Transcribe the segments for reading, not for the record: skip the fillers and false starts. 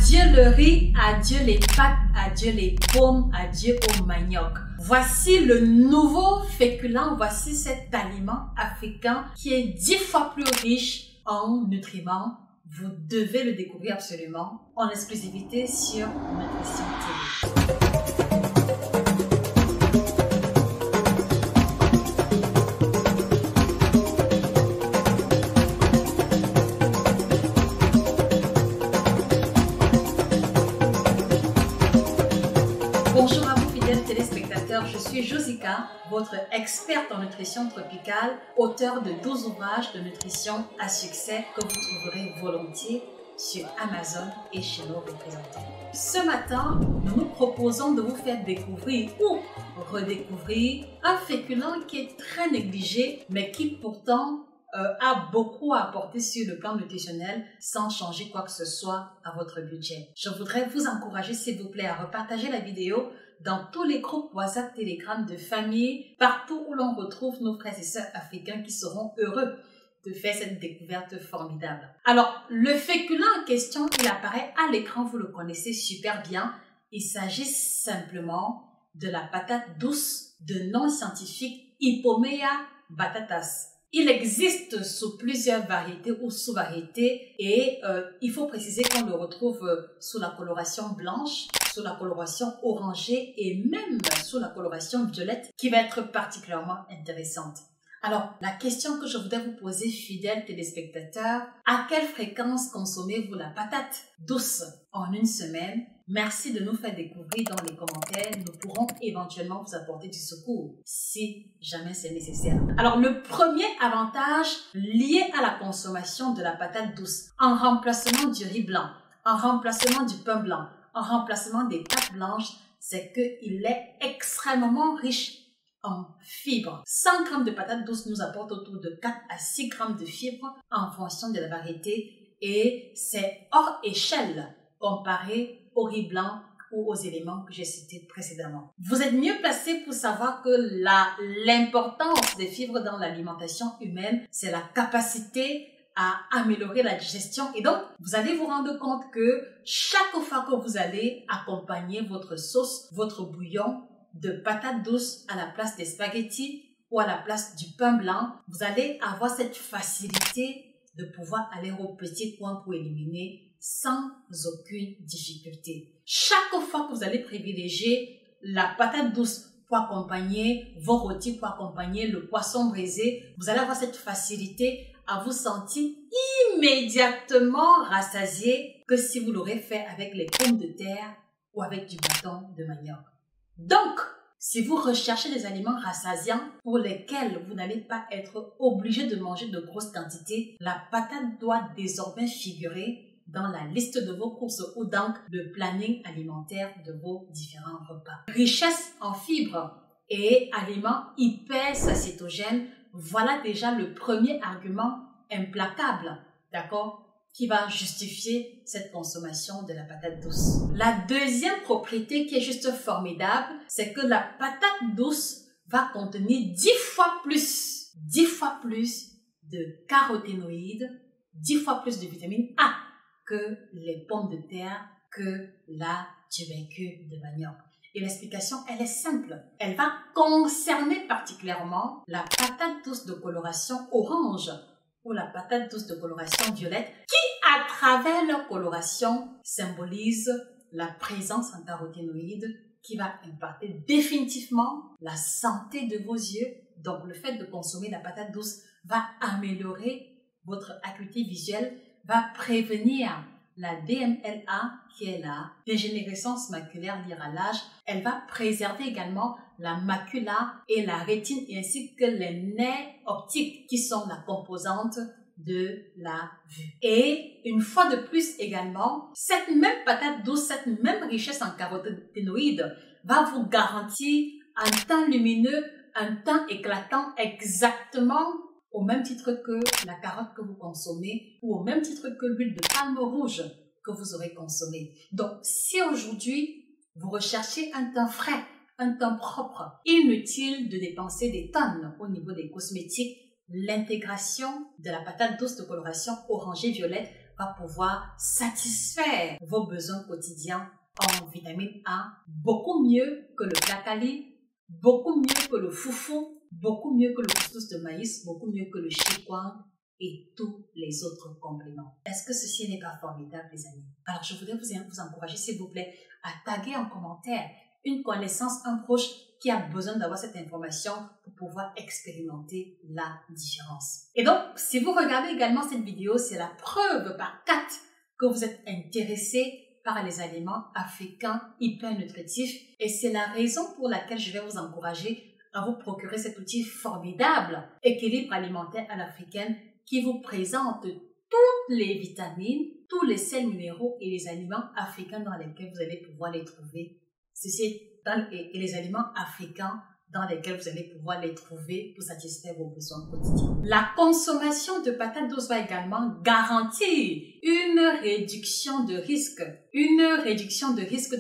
Adieu le riz, adieu les pâtes, adieu les pommes, adieu au manioc. Voici le nouveau féculent, voici cet aliment africain qui est 10 fois plus riche en nutriments. Vous devez le découvrir absolument en exclusivité sur Nutrition TV. Bonjour à vous fidèles téléspectateurs, je suis Josica, votre experte en nutrition tropicale, auteure de 12 ouvrages de nutrition à succès que vous trouverez volontiers sur Amazon et chez nos représentants. Ce matin, nous nous proposons de vous faire découvrir ou redécouvrir un féculent qui est très négligé mais qui pourtant a beaucoup à apporter sur le plan nutritionnel sans changer quoi que ce soit à votre budget. Je voudrais vous encourager s'il vous plaît à repartager la vidéo dans tous les groupes WhatsApp, Telegram de famille, partout où l'on retrouve nos frères et sœurs africains qui seront heureux de faire cette découverte formidable. Alors, le féculent en question, il apparaît à l'écran, vous le connaissez super bien. Il s'agit simplement de la patate douce de nom scientifique Hypomea batatas. Il existe sous plusieurs variétés ou sous-variétés et il faut préciser qu'on le retrouve sous la coloration blanche, sous la coloration orangée et même sous la coloration violette qui va être particulièrement intéressante. Alors, la question que je voudrais vous poser, fidèles téléspectateurs, à quelle fréquence consommez-vous la patate douce en une semaine? Merci de nous faire découvrir dans les commentaires. Nous pourrons éventuellement vous apporter du secours si jamais c'est nécessaire. Alors, le premier avantage lié à la consommation de la patate douce, en remplacement du riz blanc, en remplacement du pain blanc, en remplacement des pâtes blanches, c'est qu'il est extrêmement riche en fibres. 100 g de patates douces nous apporte autour de 4 à 6 g de fibres en fonction de la variété et c'est hors échelle comparé au riz blanc ou aux éléments que j'ai cités précédemment. Vous êtes mieux placé pour savoir que l'importance des fibres dans l'alimentation humaine, c'est la capacité à améliorer la digestion et donc vous allez vous rendre compte que chaque fois que vous allez accompagner votre sauce, votre bouillon de patates douces à la place des spaghettis ou à la place du pain blanc, vous allez avoir cette facilité de pouvoir aller au petit coin pour éliminer sans aucune difficulté. Chaque fois que vous allez privilégier la patate douce pour accompagner vos rôtis, pour accompagner le poisson braisé, vous allez avoir cette facilité à vous sentir immédiatement rassasié que si vous l'aurez fait avec les pommes de terre ou avec du bâton de manioc. Donc, si vous recherchez des aliments rassasiants pour lesquels vous n'allez pas être obligé de manger de grosses quantités, la patate doit désormais figurer dans la liste de vos courses ou dans le planning alimentaire de vos différents repas. Richesse en fibres et aliments hyper satiétogènes, voilà déjà le premier argument implacable, d'accord, qui va justifier cette consommation de la patate douce. La deuxième propriété qui est juste formidable, c'est que la patate douce va contenir 10 fois plus de caroténoïdes, 10 fois plus de vitamine A que les pommes de terre, que la tubercule de manioc. Et l'explication, elle est simple. Elle va concerner particulièrement la patate douce de coloration orange ou la patate douce de coloration violette qui, à travers leur coloration, symbolise la présence en caroténoïdes qui va impacter définitivement la santé de vos yeux. Donc, le fait de consommer la patate douce va améliorer votre acuité visuelle, va prévenir la DMLA qui est la dégénérescence maculaire liée à l'âge. Elle va préserver également la macula et la rétine ainsi que les nerfs optiques qui sont la composante de la vue. Et une fois de plus également, cette même patate douce, cette même richesse en caroténoïdes va vous garantir un teint lumineux, un teint éclatant exactement au même titre que la carotte que vous consommez ou au même titre que l'huile de palme rouge que vous aurez consommée. Donc, si aujourd'hui, vous recherchez un teint frais, un teint propre, inutile de dépenser des tonnes au niveau des cosmétiques, l'intégration de la patate douce de coloration orangée violette va pouvoir satisfaire vos besoins quotidiens en vitamine A beaucoup mieux que le placali, beaucoup mieux que le foufou, beaucoup mieux que le couscous de maïs, beaucoup mieux que le chikwang et tous les autres compléments. Est-ce que ceci n'est pas formidable, les amis? Alors, je voudrais vous encourager, s'il vous plaît, à taguer en commentaire une connaissance, un proche qui a besoin d'avoir cette information pour pouvoir expérimenter la différence. Et donc, si vous regardez également cette vidéo, c'est la preuve par 4 que vous êtes intéressé par les aliments africains hyper nutritifs. Et c'est la raison pour laquelle je vais vous encourager à vous procurer cet outil formidable, équilibre alimentaire à l'africaine, qui vous présente toutes les vitamines, tous les sels minéraux et les aliments africains dans lesquels vous allez pouvoir les trouver. Ceci et les aliments africains dans lesquels vous allez pouvoir les trouver pour satisfaire vos besoins quotidiens. La consommation de patates douces va également garantir une réduction de risque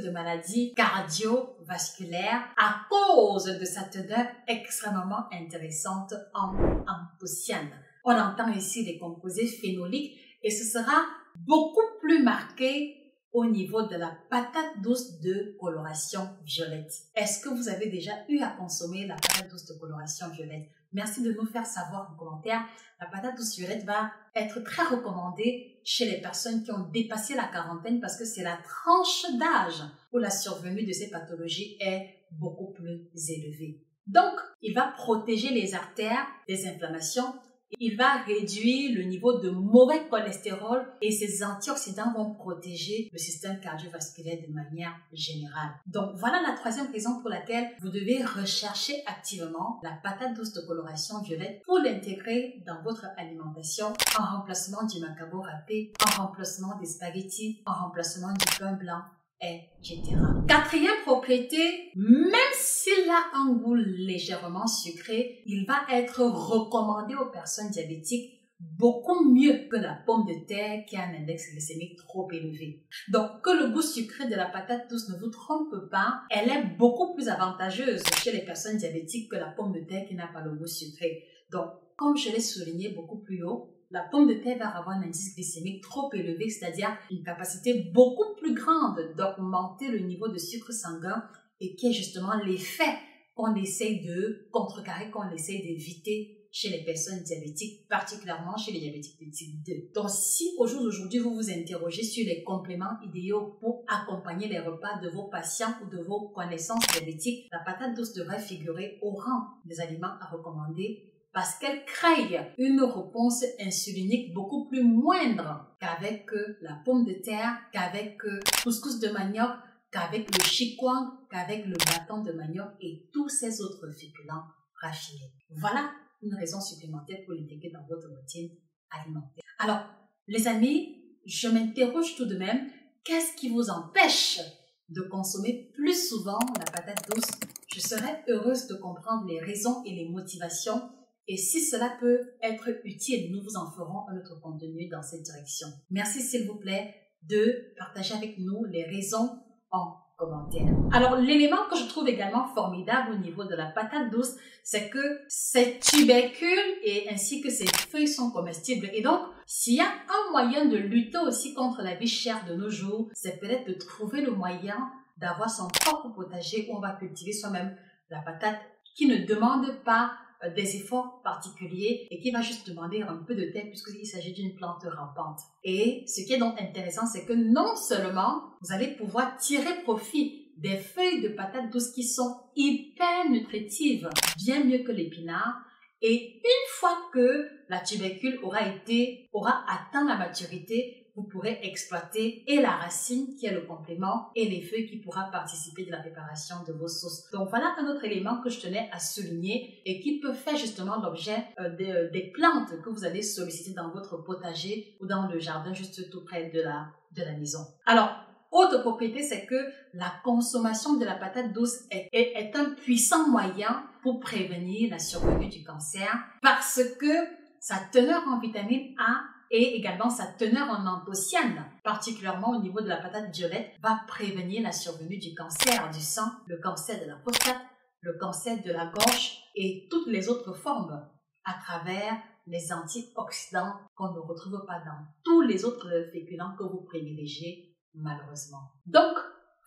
de maladies cardiovasculaires à cause de sa teneur extrêmement intéressante en anthocyanes. On entend ici les composés phénoliques et ce sera beaucoup plus marqué au niveau de la patate douce de coloration violette. Est-ce que vous avez déjà eu à consommer la patate douce de coloration violette? Merci de nous faire savoir en commentaire. La patate douce violette va être très recommandée chez les personnes qui ont dépassé la quarantaine parce que c'est la tranche d'âge où la survenue de ces pathologies est beaucoup plus élevée. Donc, il va protéger les artères des inflammations. Il va réduire le niveau de mauvais cholestérol et ces antioxydants vont protéger le système cardiovasculaire de manière générale. Donc voilà la troisième raison pour laquelle vous devez rechercher activement la patate douce de coloration violette pour l'intégrer dans votre alimentation en remplacement du macabo râpé, en remplacement des spaghettis, en remplacement du pain blanc, etc. Quatrième propriété, même s'il a un goût légèrement sucré, il va être recommandé aux personnes diabétiques beaucoup mieux que la pomme de terre qui a un index glycémique trop élevé. Donc, que le goût sucré de la patate douce ne vous trompe pas, elle est beaucoup plus avantageuse chez les personnes diabétiques que la pomme de terre qui n'a pas le goût sucré. Donc, comme je l'ai souligné beaucoup plus haut, la pomme de terre va avoir un indice glycémique trop élevé, c'est-à-dire une capacité beaucoup plus grande d'augmenter le niveau de sucre sanguin et qui est justement l'effet qu'on essaye de contrecarrer, qu'on essaye d'éviter chez les personnes diabétiques, particulièrement chez les diabétiques de type 2. Donc, si au jour d'aujourd'hui, vous vous interrogez sur les compléments idéaux pour accompagner les repas de vos patients ou de vos connaissances diabétiques, la patate douce devrait figurer au rang des aliments à recommander parce qu'elle crée une réponse insulinique beaucoup plus moindre qu'avec la pomme de terre, qu'avec le couscous de manioc, qu'avec le chikwang, qu'avec le bâton de manioc et tous ces autres féculents raffinés. Voilà une raison supplémentaire pour l'intégrer dans votre routine alimentaire. Alors, les amis, je m'interroge tout de même, qu'est-ce qui vous empêche de consommer plus souvent la patate douce? Je serais heureuse de comprendre les raisons et les motivations. Et si cela peut être utile, nous vous en ferons un autre contenu dans cette direction. Merci s'il vous plaît de partager avec nous les raisons en commentaire. Alors l'élément que je trouve également formidable au niveau de la patate douce, c'est que ses tubercules et ainsi que ses feuilles sont comestibles. Et donc, s'il y a un moyen de lutter aussi contre la vie chère de nos jours, c'est peut-être de trouver le moyen d'avoir son propre potager où on va cultiver soi-même la patate qui ne demande pas des efforts particuliers et qui va juste demander un peu de terre puisqu'il s'agit d'une plante rampante. Et ce qui est donc intéressant, c'est que non seulement vous allez pouvoir tirer profit des feuilles de patates douces qui sont hyper nutritives, bien mieux que l'épinard, et une fois que la tubercule aura atteint la maturité, vous pourrez exploiter et la racine qui est le complément et les feuilles qui pourra participer de la préparation de vos sauces. Donc voilà un autre élément que je tenais à souligner et qui peut faire justement l'objet des plantes que vous allez solliciter dans votre potager ou dans le jardin juste tout près de la maison. Alors, autre propriété, c'est que la consommation de la patate douce est un puissant moyen pour prévenir la survenue du cancer parce que sa teneur en vitamine A et également sa teneur en anthocyanes, particulièrement au niveau de la patate violette, va prévenir la survenue du cancer du sang, le cancer de la prostate, le cancer de la gorge et toutes les autres formes à travers les antioxydants qu'on ne retrouve pas dans tous les autres féculents que vous privilégiez, malheureusement. Donc,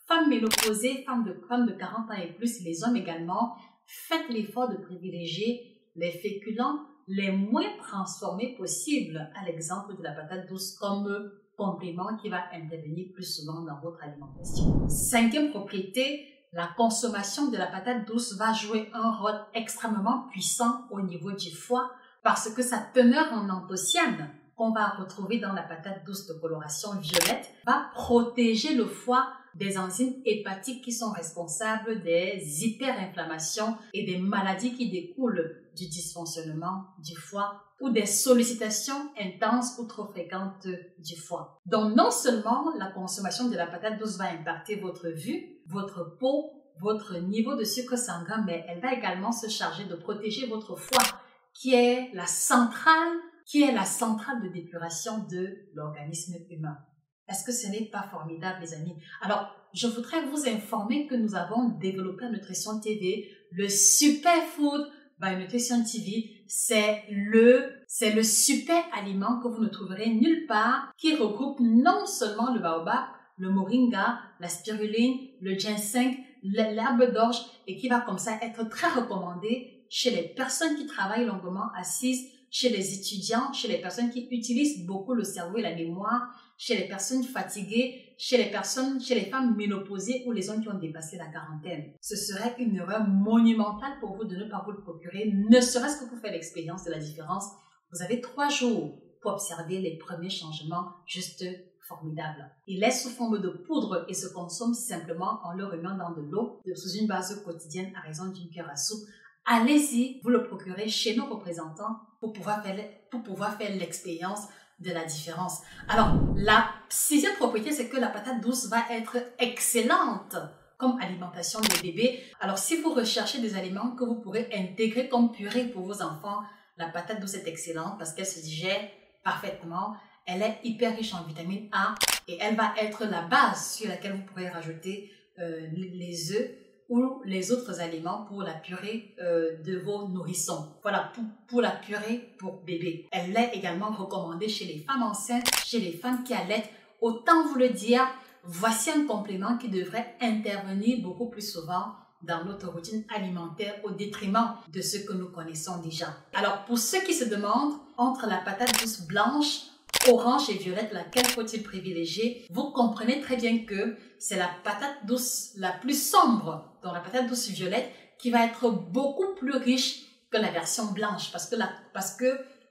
femmes ménopausées, femmes de 40 ans et plus, les hommes également, faites l'effort de privilégier les féculents les moins transformés possibles, à l'exemple de la patate douce comme complément qui va intervenir plus souvent dans votre alimentation. Cinquième propriété, la consommation de la patate douce va jouer un rôle extrêmement puissant au niveau du foie parce que sa teneur en anthocyanes qu'on va retrouver dans la patate douce de coloration violette va protéger le foie des enzymes hépatiques qui sont responsables des hyperinflammations et des maladies qui découlent du dysfonctionnement du foie ou des sollicitations intenses ou trop fréquentes du foie. Donc non seulement la consommation de la patate douce va impacter votre vue, votre peau, votre niveau de sucre sanguin, mais elle va également se charger de protéger votre foie qui est la centrale de d'épuration de l'organisme humain. Est-ce que ce n'est pas formidable, les amis? Alors, je voudrais vous informer que nous avons développé à Nutrition TV le Superfood by Nutrition TV. C'est le super aliment que vous ne trouverez nulle part, qui regroupe non seulement le baobab, le moringa, la spiruline, le ginseng, l'herbe d'orge et qui va comme ça être très recommandé chez les personnes qui travaillent longuement assises, chez les étudiants, chez les personnes qui utilisent beaucoup le cerveau et la mémoire, chez les personnes fatiguées, chez les femmes ménopausées ou les hommes qui ont dépassé la quarantaine. Ce serait une erreur monumentale pour vous de ne pas vous le procurer, ne serait-ce que pour faire l'expérience de la différence. Vous avez 3 jours pour observer les premiers changements juste formidables. Il est sous forme de poudre et se consomme simplement en le remuant dans de l'eau sous une base quotidienne à raison d'une cuillère à soupe. Allez-y, vous le procurez chez nos représentants pour pouvoir faire l'expérience de la différence. Alors, la 6e propriété, c'est que la patate douce va être excellente comme alimentation de bébé. Alors, si vous recherchez des aliments que vous pourrez intégrer comme purée pour vos enfants, la patate douce est excellente parce qu'elle se digère parfaitement. Elle est hyper riche en vitamine A et elle va être la base sur laquelle vous pourrez rajouter les œufs ou les autres aliments pour la purée de vos nourrissons. Voilà, pour la purée pour bébé. Elle est également recommandée chez les femmes enceintes, chez les femmes qui allaitent. Autant vous le dire, voici un complément qui devrait intervenir beaucoup plus souvent dans notre routine alimentaire au détriment de ce que nous connaissons déjà. Alors, pour ceux qui se demandent, entre la patate douce blanche, orange et violette, laquelle faut-il privilégier? Vous comprenez très bien que c'est la patate douce la plus sombre, donc la patate douce violette, qui va être beaucoup plus riche que la version blanche parce que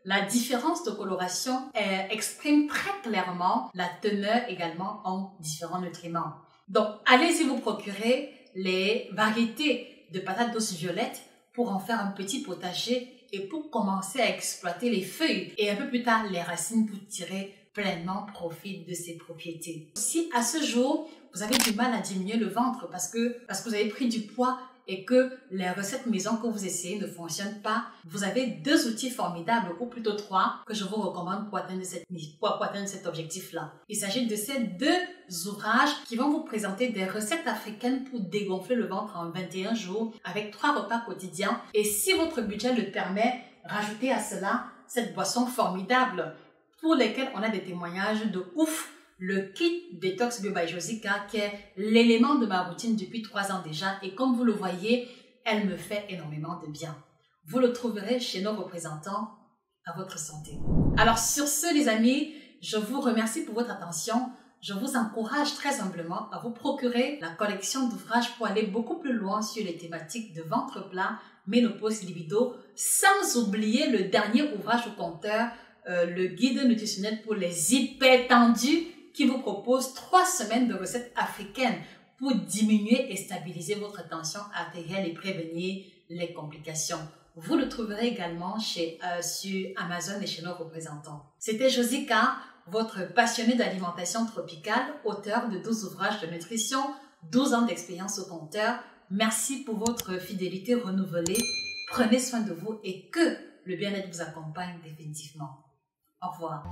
la différence de coloration exprime très clairement la teneur également en différents nutriments. Donc, allez-y vous procurer les variétés de patates douce violette pour en faire un petit potager et pour commencer à exploiter les feuilles et un peu plus tard les racines pour tirer pleinement profit de ces propriétés. Si à ce jour, vous avez du mal à diminuer le ventre parce que vous avez pris du poids et que les recettes maison que vous essayez ne fonctionnent pas, vous avez 2 outils formidables, ou plutôt 3, que je vous recommande pour atteindre cet objectif-là. Il s'agit de ces 2 ouvrages qui vont vous présenter des recettes africaines pour dégonfler le ventre en 21 jours avec 3 repas quotidiens. Et si votre budget le permet, rajoutez à cela cette boisson formidable pour lesquelles on a des témoignages de ouf. Le kit Détox Bio by Josica, qui est l'élément de ma routine depuis 3 ans déjà. Et comme vous le voyez, elle me fait énormément de bien. Vous le trouverez chez nos représentants à votre santé. Alors sur ce, les amis, je vous remercie pour votre attention. Je vous encourage très humblement à vous procurer la collection d'ouvrages pour aller beaucoup plus loin sur les thématiques de ventre plat, ménopause, libido, sans oublier le dernier ouvrage au compteur, le guide nutritionnel pour les hypertendus, qui vous propose 3 semaines de recettes africaines pour diminuer et stabiliser votre tension artérielle et prévenir les complications. Vous le trouverez également sur Amazon et chez nos représentants. C'était Josica, votre passionnée d'alimentation tropicale, auteure de 12 ouvrages de nutrition, 12 ans d'expérience au compteur. Merci pour votre fidélité renouvelée. Prenez soin de vous et que le bien-être vous accompagne définitivement. Au revoir.